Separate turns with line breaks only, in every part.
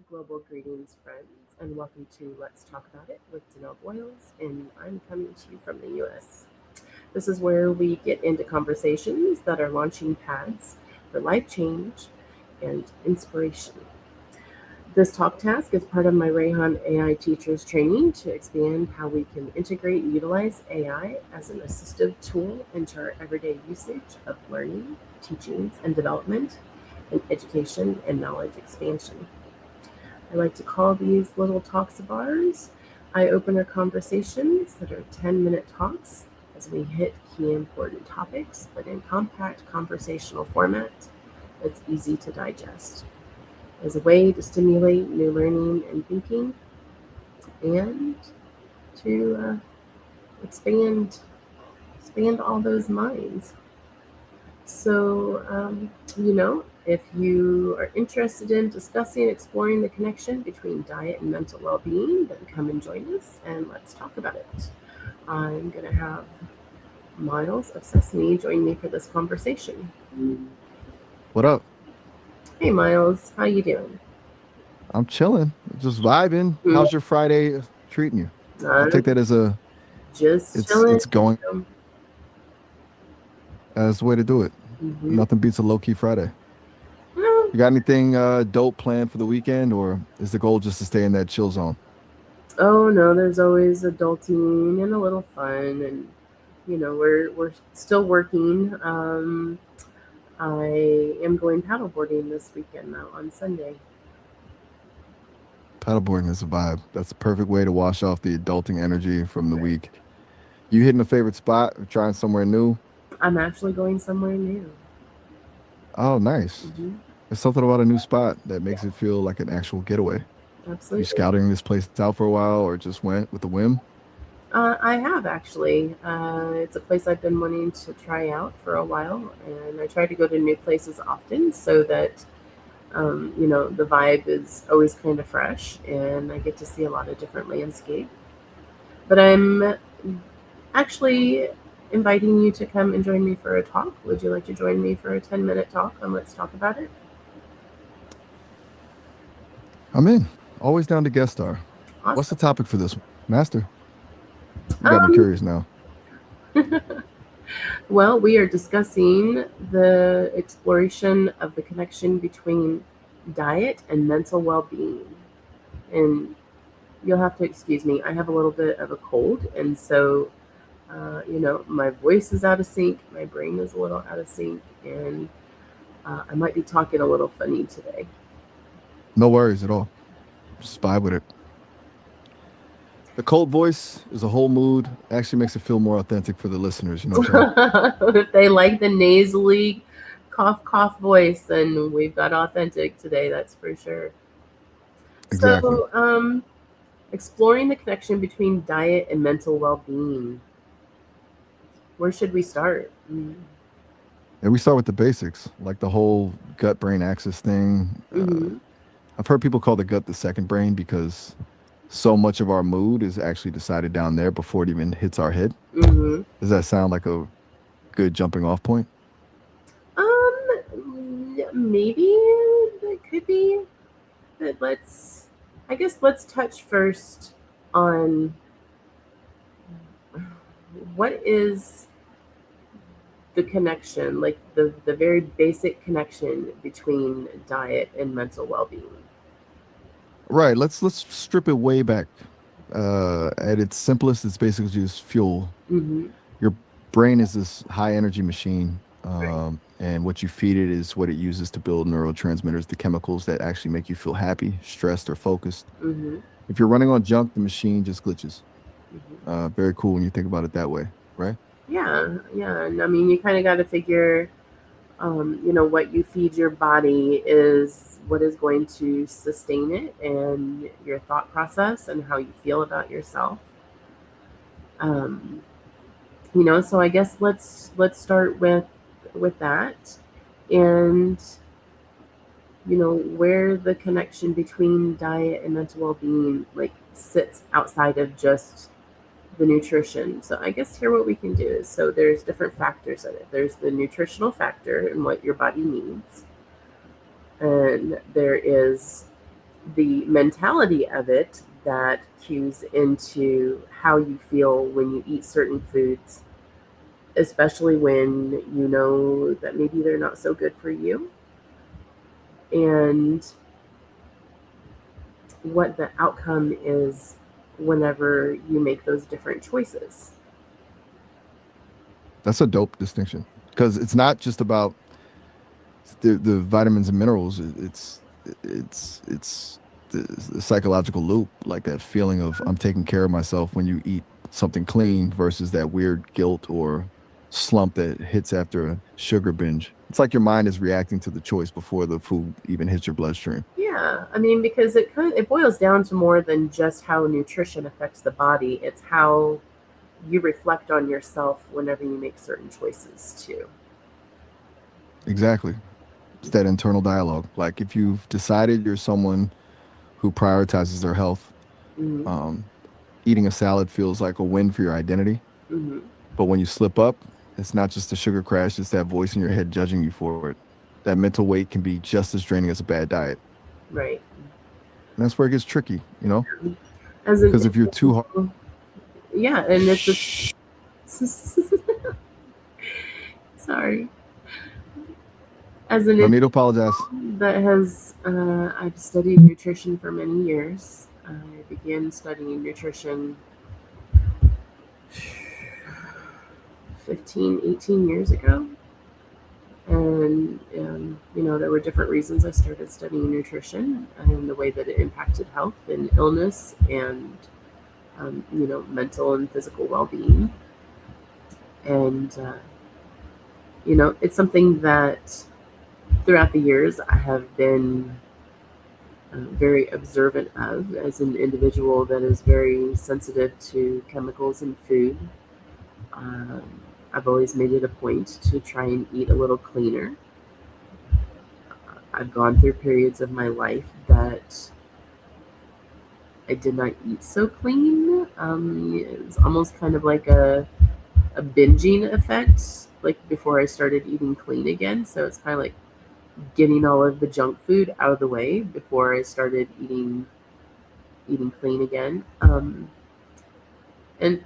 Global greetings, friends, and welcome to Let's Talk About It with Danelle Boyles, and I'm coming to you from the US. This is where we get into conversations that are launching pads for life change and inspiration. This talk task is part of my Rehan AI Teachers Training to expand how we can integrate and utilize AI as an assistive tool into our everyday usage of learning, teachings, and development, and education and knowledge expansion. I like to call these little talks of ours eye-opener conversations that are 10-minute talks as we hit key important topics, but in compact conversational format that's easy to digest. As a way to stimulate new learning and thinking and to expand all those minds. So, if you are interested in discussing and exploring the connection between diet and mental well-being, then come and join us and let's talk about it. I'm going to have Miles of Sesame join me for this conversation.
What up?
Hey, Miles, how you doing?
I'm chilling, just vibing.
Hmm,
How's your Friday treating you? I'll take
I'm
that as a
just
it's
chilling.
it's going as the way to do it.
Mm-hmm.
Nothing beats a low key Friday.
Well,
You got anything dope planned for the weekend, or is the goal just to stay in that chill zone?
oh no, there's always adulting and a little fun, and we're still working. I am going paddleboarding this weekend though on Sunday.
Paddleboarding is a vibe. That's the perfect way to wash off the adulting energy from the week. You hitting a favorite spot or trying somewhere new?
I'm actually going somewhere new.
Oh, nice.
Hmm.
There's something about a new spot that makes it feel like an actual getaway. You
Absolutely.
scouting this place out for a while, or just went with the whim?
I have actually. It's a place I've been wanting to try out for a while, and I try to go to new places often so that the vibe is always kind of fresh, and I get to see a lot of different landscape. But I'm actually inviting you to come and join me for a talk. Would you like to join me for a 10-minute talk on Let's Talk About It?
I'm in. Always down to guest star. What's the
Awesome.
topic for this one? Master, you got me
Um,
curious now.
well, we are discussing the exploration of the connection between diet and mental well being. And you'll have to excuse me, I have a little bit of a cold. And so, my voice is out of sync, my brain is a little out of sync, and I might be talking a little funny today.
No worries at all. Just vibe with it. The cold voice is a whole mood. Actually makes it feel more authentic for the listeners. You know what I'm saying?
If they like the nasally cough voice, then we've got authentic today, that's for sure.
Exactly.
So, exploring the connection between diet and mental well being. Where should we start?
And we start with the basics, like the whole gut brain axis thing.
Mm-hmm.
I've heard people call the gut the second brain because so much of our mood is actually decided down there before it even hits our head.
Mm-hmm.
Does that sound like a good jumping off point?
Maybe that could be, but I guess let's touch first on what is the connection, like the very basic connection between diet and mental well being.
Right. Let's strip it way back. At its simplest, it's basically just fuel.
Mm-hmm.
Your brain is this high energy machine,
Right.
and what you feed it is what it uses to build neurotransmitters, the chemicals that actually make you feel happy, stressed, or focused.
Mm-hmm.
If you're running on junk, the machine just glitches.
Mm-hmm.
Very cool when you think about it that way, right?
Yeah, yeah. And I mean, you kind of got to figure, what you feed your body is what is going to sustain it and your thought process and how you feel about yourself. Um, so I guess let's start with that, and where the connection between diet and mental well-being like sits outside of just the nutrition. So I guess here what we can do is, so there's different factors in it. There's the nutritional factor and what your body needs, and there is the mentality of it that cues into how you feel when you eat certain foods, especially when you know that maybe they're not so good for you, and what the outcome is whenever you make those different choices.
That's a dope distinction because it's not just about the vitamins and minerals. It's the psychological loop, like that feeling of I'm taking care of myself when you eat something clean versus that weird guilt or slump that hits after a sugar binge. It's like your mind is reacting to the choice before the food even hits your bloodstream.
Yeah, I mean, because it boils down to more than just how nutrition affects the body. It's how you reflect on yourself whenever you make certain choices too.
Exactly. It's that internal dialogue. Like if you've decided you're someone who prioritizes their health,
Mm-hmm.
um, eating a salad feels like a win for your identity.
Mm-hmm.
But when you slip up, it's not just a sugar crash, it's that voice in your head judging you for it. That mental weight can be just as draining as a bad diet.
Right.
And that's where it gets tricky, you know?
As an
Because if you're too hard,
individual, yeah, and it's a,
shh,
sorry. As an
no need to apologize.
individual that has, I've studied nutrition for many years. I began studying nutrition 15, 18 years ago. And, there were different reasons I started studying nutrition and the way that it impacted health and illness and, mental and physical well being. And, it's something that throughout the years I have been very observant of as an individual that is very sensitive to chemicals in food. Um, I've always made it a point to try and eat a little cleaner. I've gone through periods of my life that I did not eat so clean. It's almost kind of like a binging effect, like before I started eating clean again. So it's kind of like getting all of the junk food out of the way before I started eating clean again. And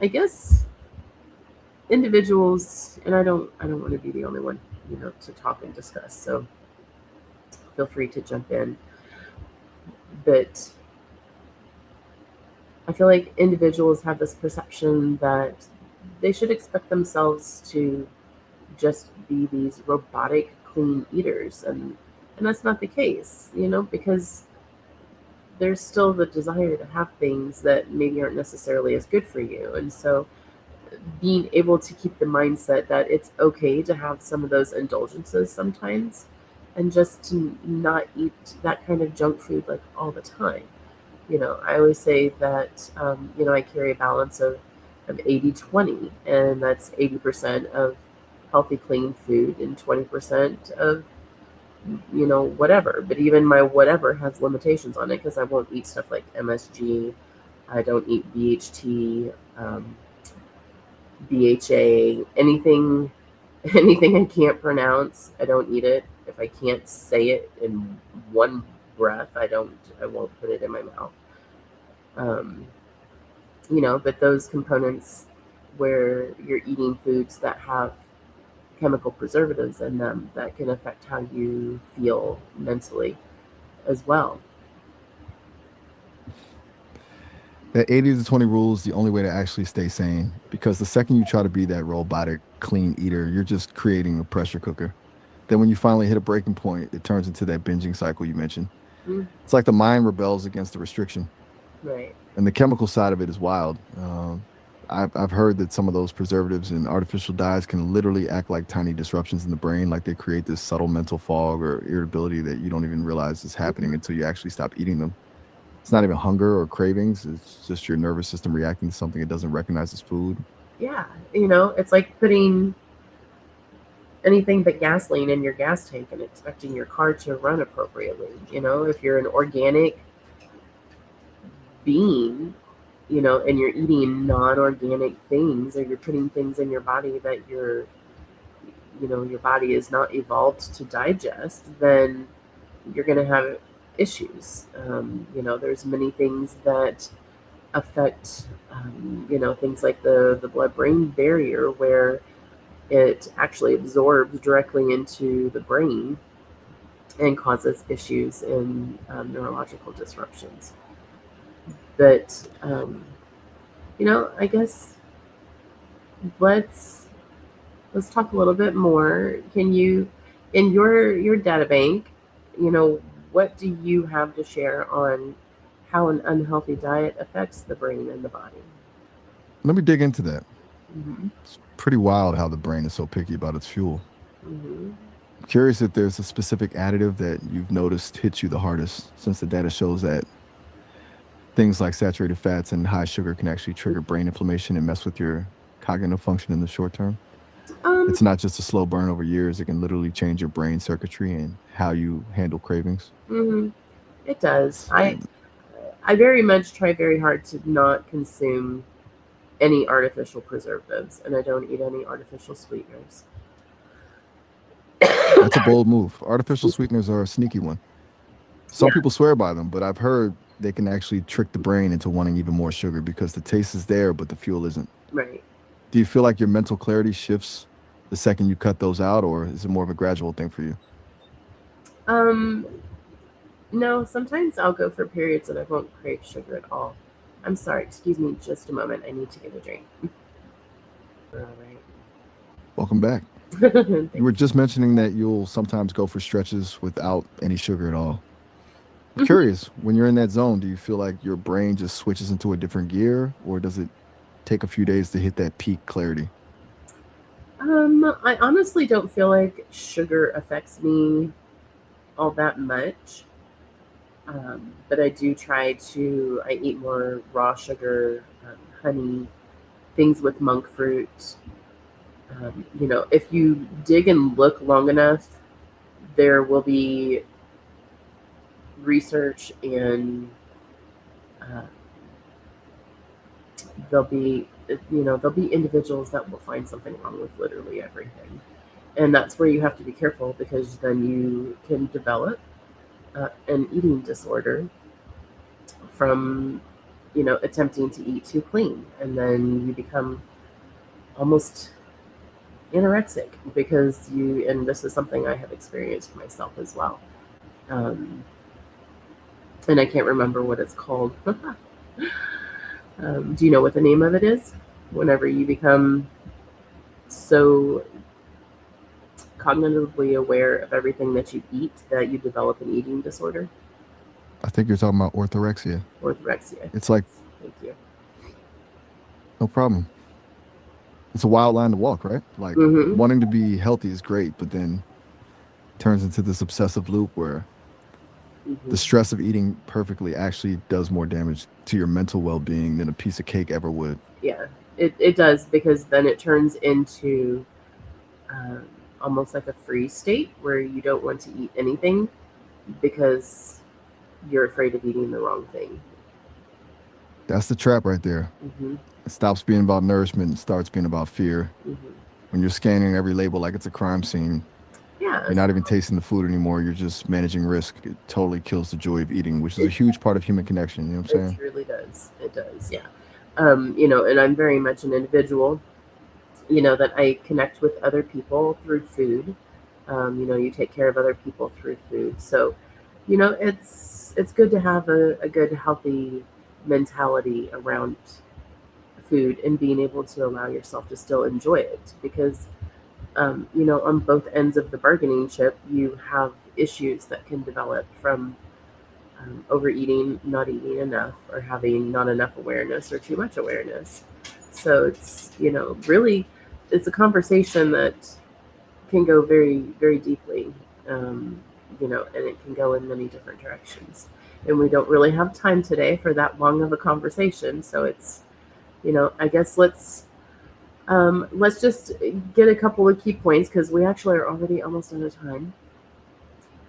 I guess individuals, and I don't want to be the only one, to talk and discuss. So feel free to jump in. But I feel like individuals have this perception that they should expect themselves to just be these robotic clean eaters, and that's not the case, because there's still the desire to have things that maybe aren't necessarily as good for you. And so being able to keep the mindset that it's okay to have some of those indulgences sometimes and just to not eat that kind of junk food like all the time. I always say that, I carry a balance of 80-20, and that's 80% of healthy, clean food and 20% of, whatever. But even my whatever has limitations on it because I won't eat stuff like MSG. I don't eat BHT, BHA, anything, anything I can't pronounce. I don't eat it. If I can't say it in one breath, I won't put it in my mouth. Um, but those components where you're eating foods that have chemical preservatives in them that can affect how you feel mentally as well.
That 80 to 20 rule is the only way to actually stay sane because the second you try to be that robotic clean eater, you're just creating a pressure cooker. Then when you finally hit a breaking point, it turns into that binging cycle you mentioned.
Mm,
It's like the mind rebels against the restriction,
right.
and the chemical side of it is wild. I've heard that some of those preservatives and artificial dyes can literally act like tiny disruptions in the brain, like they create this subtle mental fog or irritability that you don't even realize is happening
Mhm.
until you actually stop eating them. It's not even hunger or cravings. It's just your nervous system reacting to something it doesn't recognize as food.
Yeah, it's like putting anything but gasoline in your gas tank and expecting your car to run appropriately. If you're an organic being, and you're eating non-organic things, or you're putting things in your body that your body is not evolved to digest, then you're going to have issues. There's many things that affect, things like the blood-brain barrier, where it actually absorbs directly into the brain and causes issues in neurological disruptions. But I guess let's let's talk a little bit more. Can you, in your data bank, you know, what do you have to share on how an unhealthy diet affects the brain and the body?
Let me dig into that.
Mm-hmm.
It's pretty wild how the brain is so picky about its fuel.
Mm-hmm.
I'm curious if there's a specific additive that you've noticed hits you the hardest, since the data shows that things like saturated fats and high sugar can actually trigger brain inflammation and mess with your cognitive function in the short term.
Um,
It's not just a slow burn over years, it can literally change your brain circuitry and how you handle cravings.
mm-hmm. It does.
It's,
I very much try very hard to not consume any artificial preservatives, and I don't eat any artificial sweeteners.
that's a bold move. Artificial sweeteners are a sneaky one.
Yeah,
Some people swear by them, but I've heard they can actually trick the brain into wanting even more sugar because the taste is there, but the fuel isn't.
right.
Do you feel like your mental clarity shifts the second you cut those out, or is it more of a gradual thing for you?
Um, no, sometimes I'll go for periods and I won't crave sugar at all. I'm sorry, excuse me just a moment. I need to get a drink. All
Welcome back.
right.
You
Thank
were just mentioning that you'll sometimes go for stretches without any sugar at all. I'm
you.
curious, when you're in that zone, do you feel like your brain just switches into a different gear, or does it take a few days to hit that peak clarity?
I honestly don't feel like sugar affects me all that much. But I do try to, I eat more raw sugar, honey, things with monk fruit. If you dig and look long enough, there will be research and uh, there'll be individuals that will find something wrong with literally everything. And that's where you have to be careful, because then you can develop an eating disorder from attempting to eat too clean, and then you become almost anorexic, because you and this is something I have experienced myself as well. um, and I can't remember what it's called. Do you know what the name of it is? Whenever you become so cognitively aware of everything that you eat that you develop an eating disorder.
I think you're talking about orthorexia.
Orthorexia.
It's
Yes.
like,
Thank you.
no problem. It's a wild line to walk, right? Like,
Mm-hmm.
wanting to be healthy is great, but then turns into this obsessive loop where
Mm-hmm.
the stress of eating perfectly actually does more damage to your mental well-being than a piece of cake ever would.
Yeah, it does, because then it turns into um, almost like a freeze state where you don't want to eat anything because you're afraid of eating the wrong thing.
That's the trap right there.
Mm-hmm.
It stops being about nourishment and starts being about fear.
Mm-hmm.
When you're scanning every label like it's a crime scene,
Yeah,
you're not even tasting the food anymore. You're just managing risk. It totally kills the joy of eating, which is a
it
huge part of human connection. You know what I'm
it
saying?
truly does. It does. Yeah. And I'm very much an individual. That I connect with other people through food. You take care of other people through food. So, it's good to have a good healthy mentality around food, and being able to allow yourself to still enjoy it, because on both ends of the bargaining chip, you have issues that can develop from overeating, not eating enough, or having not enough awareness or too much awareness. So it's, really, it's a conversation that can go very, very deeply, um, and it can go in many different directions. And we don't really have time today for that long of a conversation. So it's, I guess let's just get a couple of key points, because we actually are already almost out of time.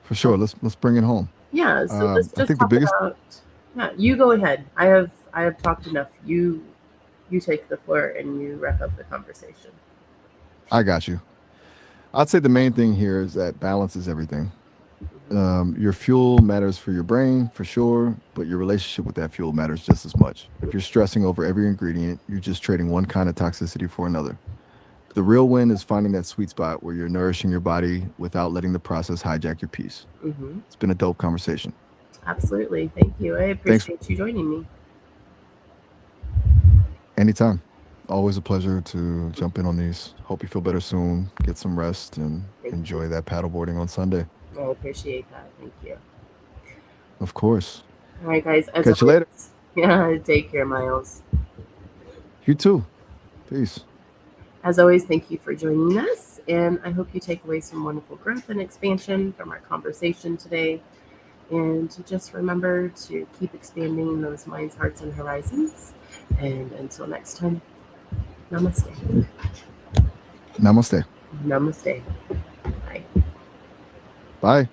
For sure. Let's bring it home.
Yeah, so let's
I
just
think the
talk
biggest.
about. Yeah, you go ahead. I have talked enough. You take the floor and you wrap up the conversation.
I got you. I'd say the main thing here is that balance is everything. Your fuel matters for your brain for sure, but your relationship with that fuel matters just as much. If you're stressing over every ingredient, you're just trading one kind of toxicity for another. The real win is finding that sweet spot where you're nourishing your body without letting the process hijack your peace.
Mm-hmm.
It's been a dope conversation.
Absolutely. Thank you. I
Thanks.
appreciate you joining me.
Anytime. Always a pleasure to jump in on these. Hope you feel better soon. Get some rest and
Thank you.
enjoy that paddleboarding on Sunday.
I appreciate that. Thank you.
Of course.
All right, guys. As
Catch you
always,
later.
yeah, take care, Miles.
You too. Peace.
As always, thank you for joining us, and I hope you take away some wonderful growth and expansion from our conversation today. And to just remember to keep expanding those minds, hearts, and horizons. And until next time, namaste.
Namaste.
Namaste. Bye.
Bye.